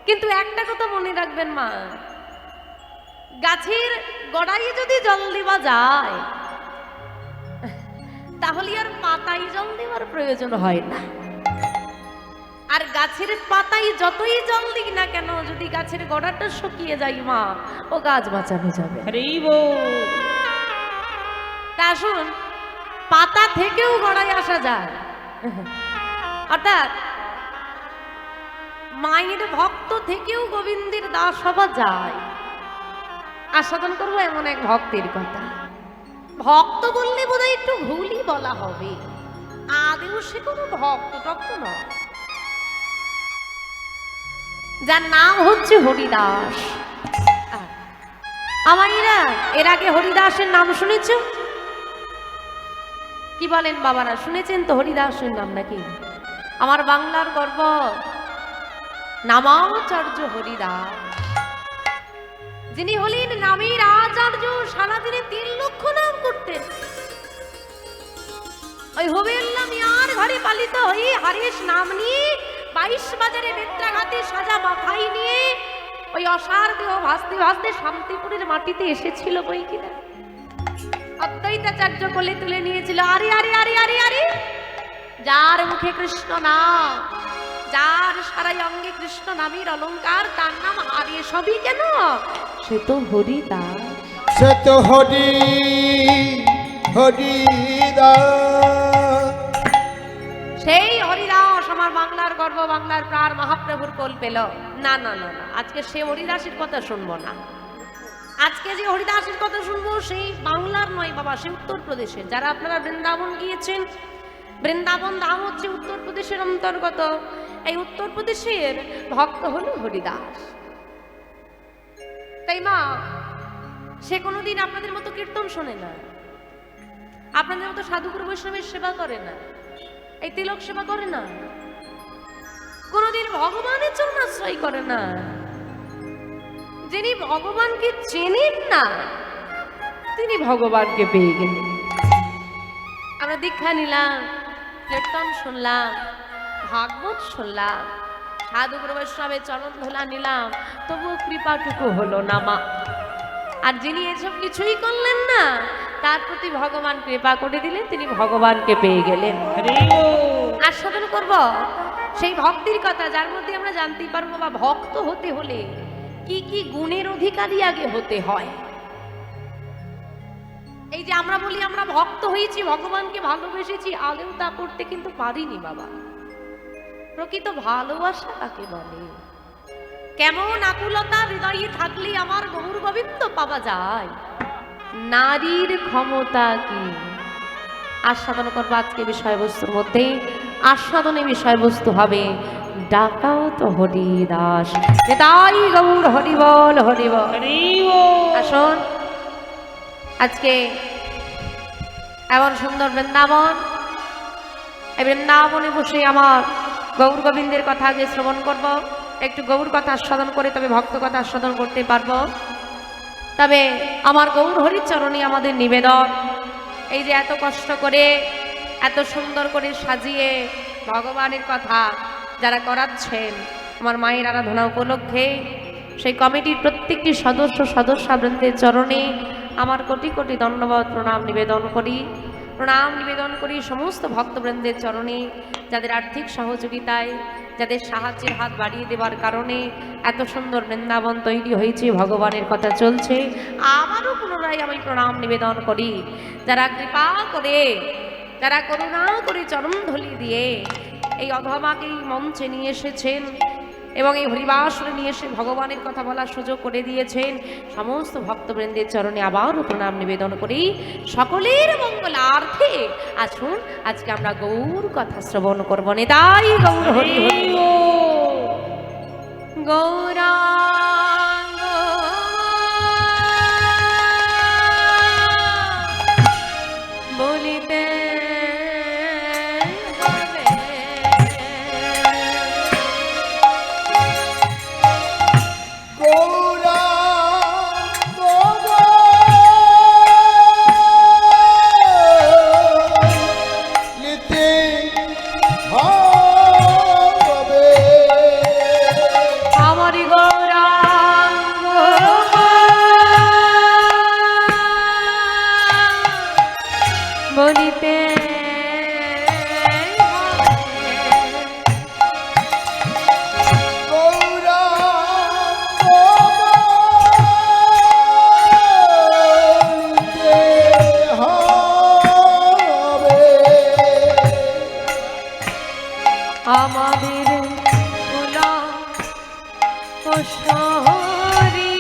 কিন্তু একটা কথা মনে রাখবেন মা, গাছের গোড়ায় যদি জল দেওয়া যায় তাহলে আর পাতায় জল দেওয়ার প্রয়োজন হয় না। আর গাছের পাতায় যতই জল দিই না কেন, যদি গাছের গোড়াটা শুকিয়ে যায় মা, ও গাছ বাঁচানো যাবে। তা আসুন, পাতা থেকেও গোড়ায় আসা যায়। অর্থাৎ মায়ের ভক্ত থেকেও গোবিন্দের দাস হওয়া যায়। আস্বাদন করবো এমন এক ভক্তের কথা। ভক্ত বললে বোধহয় একটু ভুলই বলা হবে, আদেও সে কোনো ভক্ত টক্ত নয়, যার নাম হচ্ছে হরিদাস। আমারা এর আগে হরিদাসের নাম শুনেছ? কি বলেন বাবারা, শুনেছেন তো হরিদাসের নাম নাকি? আমার বাংলার গর্ব নামাচার্য হরিদাস, যিনি হলেন নামের আচার্য। সারাদিনে 3 লক্ষ নাম করতেন। ওই হবেল্লা মিয়ার ঘরে পালিত হয়ে হরিশ নাম নিয়ে 22 বাজারে নেত্রাঘাতে সাজা মাথায় নিয়ে ওই অসার দেহ ভাসতে ভাসতে শান্তিপুরের মাটিতে এসেছিল বই কিনা। অদ্বৈতাচার্য কোলে তুলে নিয়েছিল। আরে আরে আরে আরে আরে, যার মুখে কৃষ্ণ নাম, যার সারাই অঙ্গে কৃষ্ণ নামের অলঙ্কার, তার নাম আরে সবই কেন? সে তো হরিদাস। সে তো হরিদাস। সেই হরিদাস আমার বাংলার গর্ব, বাংলার প্রাণ মহাপ্রভুর কোল পেল। না না না না, আজকে সে হরিদাসের কথা শুনবো না। আজকে যে হরিদাসের কথা শুনবো সেই বাংলার নয় বাবা, সে উত্তরপ্রদেশের। যারা আপনারা বৃন্দাবন গিয়েছেন, বৃন্দাবন ধাম হচ্ছে উত্তরপ্রদেশের অন্তর্গত। এই উত্তরপ্রদেশের ভক্ত হলো হরিদাস। তাই মা, সে কোনোদিন আপনাদের মতো কীর্তন শোনে না, আপনাদের মতো সাধুগুরু বৈষ্ণবের সেবা করে না, এই তিলক সেবা করে না, কোনোদিন ভগবানের জন্য আশ্রয় করে না। যিনি ভগবানকে চেনেন না, তিনি ভগবানকে পেয়ে গেলেন। আমরা দীক্ষা নিলাম, কীর্তন শুনলাম, ভাগবত শুনলাম, সাধুগুরু বৈষ্ণবের চরণ ধুলা নিলাম, তবুও কৃপাটুকু হলো না মা। আর যিনি এসব কিছুই করলেন না, তার প্রতি ভগবান কৃপা করে দিলেন, তিনি ভগবানকে পেয়ে গেলেন। আস্বাদন করব সেই ভক্তির কথা, যার মধ্যে আমরা জানতেই পারবো বা ভক্ত হতে হলে কি কি গুণের অধিকারী আগে হতে হয়। এই যে আমরা বলি আমরা ভক্ত হয়েছি, ভগবানকে ভালোবেসেছি, আলেও তা করতে কিন্তু পারিনি বাবা। প্রকৃত ভালোবাসা কাকে বলে? কেমন আকুলতা হৃদয়ে থাকলে আমার গৌর গোবিন্দ পাওয়া যায়? নারীর ক্ষমতা কি? আস্বাদন করবো আজকে বিষয়বস্তুর মধ্যে। আস্বাদনের বিষয়বস্তু হবে ডাকাত হরিদাস। তাই গৌর হরিবল হরিবল। আসুন, আজকে এমন সুন্দর বৃন্দাবন, এই বৃন্দাবনে বসে আমার গৌর গোবিন্দের কথা আগে শ্রবণ করব। একটু গৌর কথা আস্বাদন করে তবে ভক্ত কথা আস্বাদন করতে পারবো। তবে আমার গৌর হরির চরণে আমাদের নিবেদন, এই যে এত কষ্ট করে এত সুন্দর করে সাজিয়ে ভগবানের কথা যারা করাচ্ছেন আমার মায়ের আরাধনা উপলক্ষে, সেই কমিটির প্রত্যেকটি সদস্যবৃন্দের চরণে আমার কোটি কোটি ধন্যবাদ প্রণাম নিবেদন করি সমস্ত ভক্তবৃন্দের চরণে, যাদের আর্থিক সহযোগিতায়, যাদের সাহায্যের হাত বাড়িয়ে দেওয়ার কারণে এত সুন্দর বৃন্দাবন তৈরি হয়েছে, ভগবানের কথা চলছে। আবারও পুনরায় আমি প্রণাম নিবেদন করি যারা কৃপা করে, যারা করুণা করে চরণধলি দিয়ে এই অধমাকে এই মঞ্চে নিয়ে এসেছেন এবং এই হরিবাসরে নিয়ে এসে ভগবানের কথা বলার সুযোগ করে দিয়েছেন। সমস্ত ভক্তবৃন্দের চরণে আবারও প্রণাম নিবেদন করি সকলের মঙ্গলার্থে। আসুন আজকে আমরা গৌর কথা শ্রবণ করবো। নেতাই গৌর হরি হরি গৌরাঙ্গ বলিতে হরি গৌরাঙ্গ বলিতে আমাদের কুলা কশরী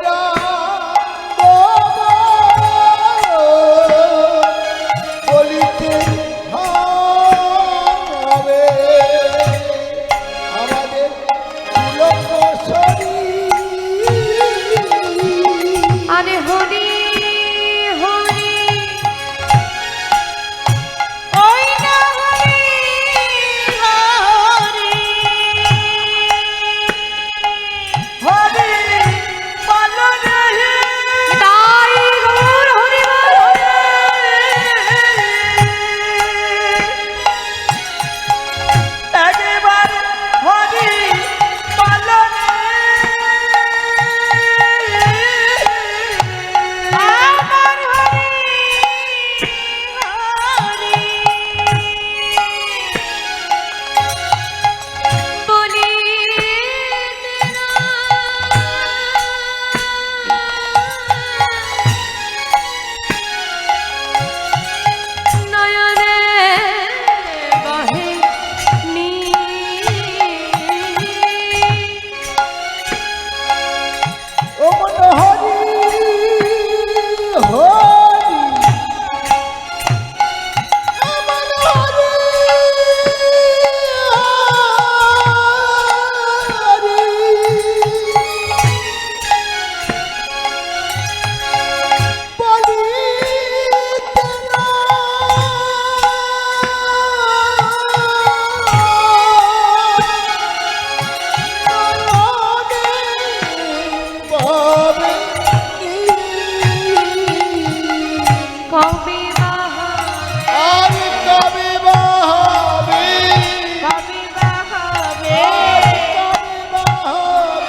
গৌরাঙ্গ বলিতে হবে আমাদের কুলা কশরী আরে হরি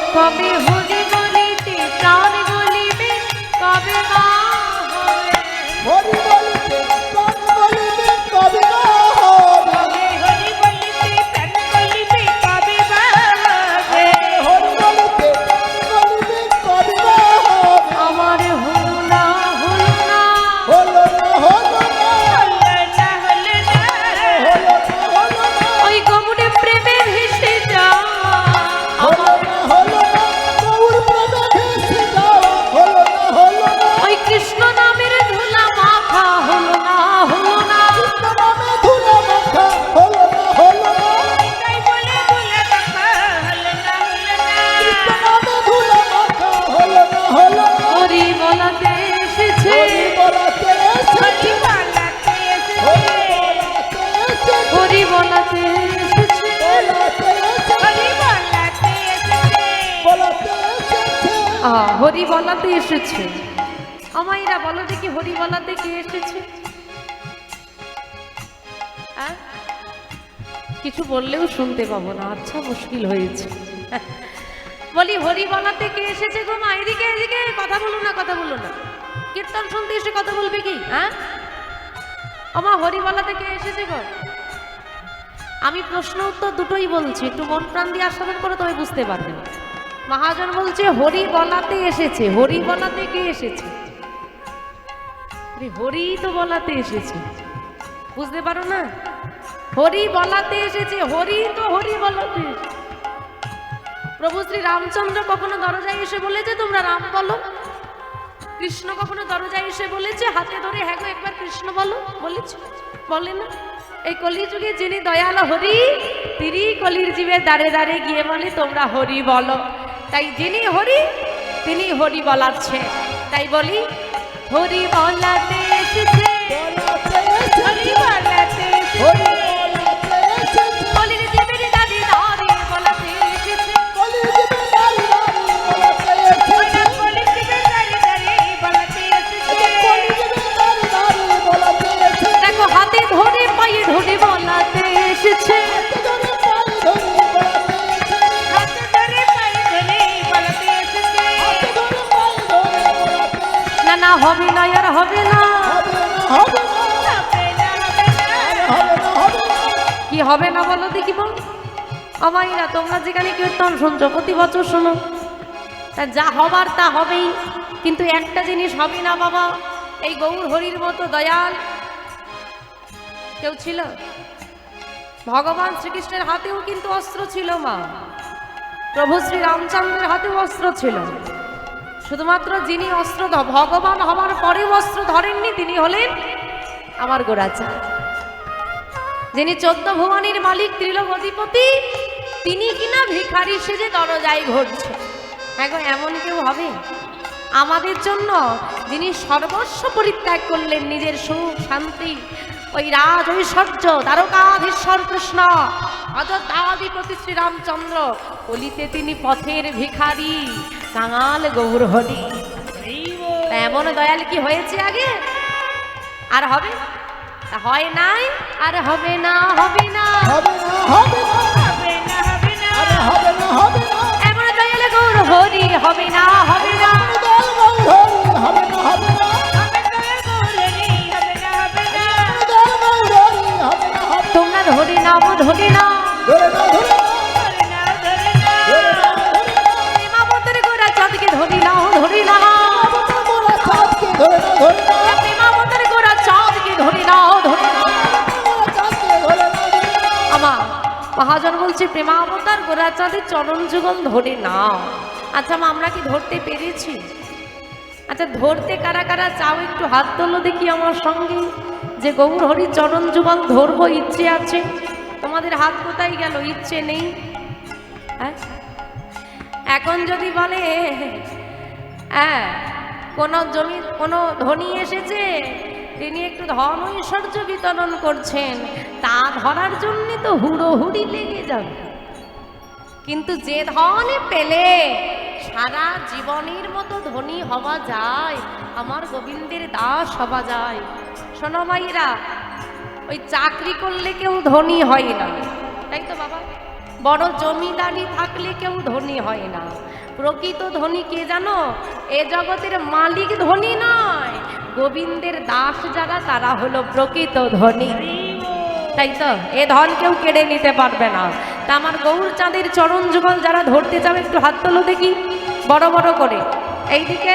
কবে হরি বলিতে প্রাণ বলিবে কবে মা হবে হরি বলিতে প্রাণ বলিবে কবে মা হবে হরি বলিতে প্রাণ বলিবে কবে মা হবে হরি বলিতে প্রাণ বলিবে কবে মা হবে আমার হলো না হলো না হলো না হলো না হলো না ওই গমনে প্রেমে ভেসে যা হলো না হলো না গৌর প্রেমে ভেসে যাওয়া হলো না হলো না ওই কৃষ্ণ নামের ধুলা মাখা হলো না হলো না কৃষ্ণ নামে ধুলা মাখা হলো না হলো না তাই বলে ধুলা মাখা হলো না হলো না কৃষ্ণ নামে ধুলা মাখা হলো না হলো না হরি বলাতে এসেছে হরি বলাতে এসেছে হরি বলাতে এসেছে বলাতে এসেছে বলাতে এসেছে হরি বলাতে এসেছে আমাইরা বলো দেখি হরি বলাতে কে এসেছে কিছু বললেও শুনতে পাবো না আচ্ছা মুশকিল হয়েছে বলি হরি বলাতে কে এসেছে গো মা এদিকে এদিকে কথা বলো না কীর্তন শুনতে এসে কথা বলবে কি আমা হরি বলাতে কে এসেছে গো আমি প্রশ্ন উত্তর দুটোই বলছি একটু মন প্রাণ দিয়ে আস্বাদন করে তবে বুঝতে পারবেন মহাজন বলছে হরি বলাতে এসেছে হরি বলাতে কে এসেছে হরি তো বলাতে এসেছে বুঝতে পারো না হরি বলাতে এসেছে হরি তো হরি বলাতে প্রভু শ্রী রামচন্দ্র কখনো দরজায় এসে বলেছে তোমরা রাম বলো কৃষ্ণ কখনো দরজায় এসে বলেছে হাতে ধরে হ্যাঁ গো একবার কৃষ্ণ বলো বলেছে বলে না এই কলিযুগে যিনি দয়াল হরি তিনি কলির জীবে দাঁড়ে দাঁড়ে গিয়ে বলে তোমরা হরি বলো তাই যিনি হরি তিনি হরি বলাচ্ছে তাই বলি হরি বলাতে এসেছে হরি বলাতে এসেছে কলির জীবের দাঁড়ে দাঁড়ে বলাতে এসেছে কলির জীবের দাঁড়ে দাঁড়ে বলাতে এসেছে দেখো হাতে ধরে কি হবে না বলো দেখি বল। অমাইরা তোমরা যেখানে কীর্তন শুনছো প্রতি বছর শোনো, তা যা হবার তা হবেই, কিন্তু একটা জিনিস হবে না বাবা, এই গৌর হরির মতো দয়াল কেউ ছিল? ভগবান শ্রীকৃষ্ণের হাতেও কিন্তু অস্ত্র ছিল মা, প্রভু শ্রী রামচন্দ্রের হাতেও অস্ত্র ছিল। শুধুমাত্র যিনি অস্ত্র ভগবান হবার পরেও অস্ত্র ধরেননি তিনি হলেন আমার গোরাচাঁদ। যিনি 14 ভুবনের মালিক ত্রিলোক অধিপতি, তিনি কিনা ভিখারি সেজে দরজায় ঘুরছে। এখন এমন কেউ হবে আমাদের জন্য, যিনি সর্বস্ব পরিত্যাগ করলেন, নিজের সুখ শান্তি, ওই রাজ ঐশ্বর্য, দ্বারকাধীশ্বর কৃষ্ণ, অযোধ্যাধিপতি শ্রীরামচন্দ্র, কলিতে তিনি পথের ভিখারি, কাঙাল গৌর হরি। এমন দয়াল কি হয়েছে আগে? আর হবে? তা হয় নাই, আর হবে না, হবে না, হবে না, হবে না, হবে না, হবে না, আরে হবে না, হবে না, এমন দয়াল গৌর হরি হবে না, হবে না, দয়াল গৌর হরি হবে না, হবে না, হবে দয়াল গৌরহরি, হবে না, হবে না, দয়াল গৌর হরি হবে না, হবে না, তোমরা ধরি নাও, ধরি নাও, ধরে না, ধরে না, ধরে নাও, ধরে নাও, ধরে না, ধরে না, প্রেমাবতের গোরাচাঁদকে ধরি নাও, ধরি নাও, আমার মোরা চাঁদকে ধরে না, ধরে না, প্রেমাবতের গোরাচাঁদকে ধরি নাও, ধরি নাও। মোরা চাঁদকে ধরে না, ধরে না। আমার মহাজন বলছে প্রেমাবতার গোরাচাঁদের চরণ যুগল ধরে নাও। আচ্ছা মা, আমরা কি ধরতে পেরেছি? আচ্ছা ধরতে কারা কারা চাও একটু হাত তোলো দেখি আমার সঙ্গে, যে গৌর হরির চরণ যুগল ধরবো, ইচ্ছে আছে। তোমাদের হাত কোথায় গেল? ইচ্ছে নেই? হ্যাঁ, এখন যদি বলে হ্যাঁ কোনো জমি কোনো ধনী এসেছে, তিনি একটু ধন ঐশ্বর্য বিতরণ করছেন, তা ধরার জন্য তো হুড়োহুড়ি লেগে যাবে। কিন্তু যে ধন পেলে সারা জীবনের মতো ধনী হওয়া যায়, আমার গোবিন্দের দাস হওয়া যায়। শোনো মাইরা, ওই চাকরি করলে কেউ ধনী হয় না, তাই তো বাবা? বড় জমিদারি থাকলে কেউ ধনী হয় না। প্রকৃত ধনী কে জানো? এ জগতের মালিক ধনী নয়, গোবিন্দের দাস যারা তারা হলো প্রকৃত ধনী, তাই তো? এ ধন কেউ কেড়ে নিতে পারবে না। তা আমার গৌরচাঁদের চরণ যুগল যারা ধরতে চাও একটু হাত তোলো দেখি, বড় বড় করে এইদিকে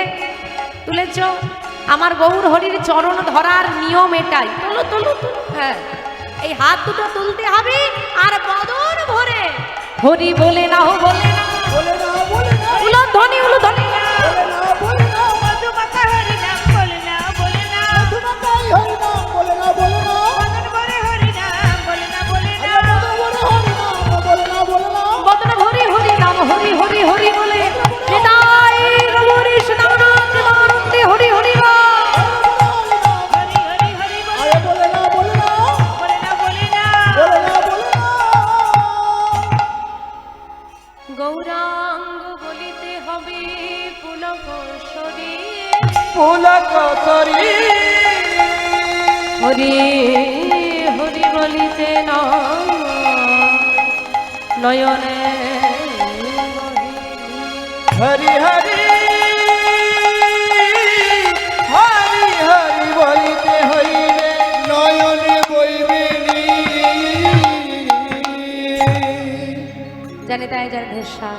তুলেছ। আমার গৌর হরির চরণ ধরার নিয়ম এটাই, তোলো তোলো তোলো। হ্যাঁ, এই হাত দুটো তুলতে হবে আর বদন ভরে হরি বলে না, হো বলে না, বলে না, বলে না, উলধ্বনি উলধ্বনি, বলে না, বলে না, মধুমাখা হরি নাম বলে না, বলে না, মধুমাখাই হরি নাম বলে না, বলে না, মদন ভরে হরি নাম বলে না, বলে না, আরে মধু বলে হরি নাম বলে না, বলে না, বদন ভরি হরি নাম হরি হরি হরি বলে নিতাই গৌরী সুদামানন্দ দামানন্দে হরি হরি বা। হরি হরি হরি বলে, আরে বলে না, বলে না, বলে না, বলে না, বলে না, বলে না, গৌরাঙ্গ বলিতে হবে পুলক শরী, পুলক সরি, হরি হরি বলিতে না নয়নে হরি হরি, হরি হরি বলিতে হইবে, নয়নে বইবে নি। জানে তাই যার ভেষা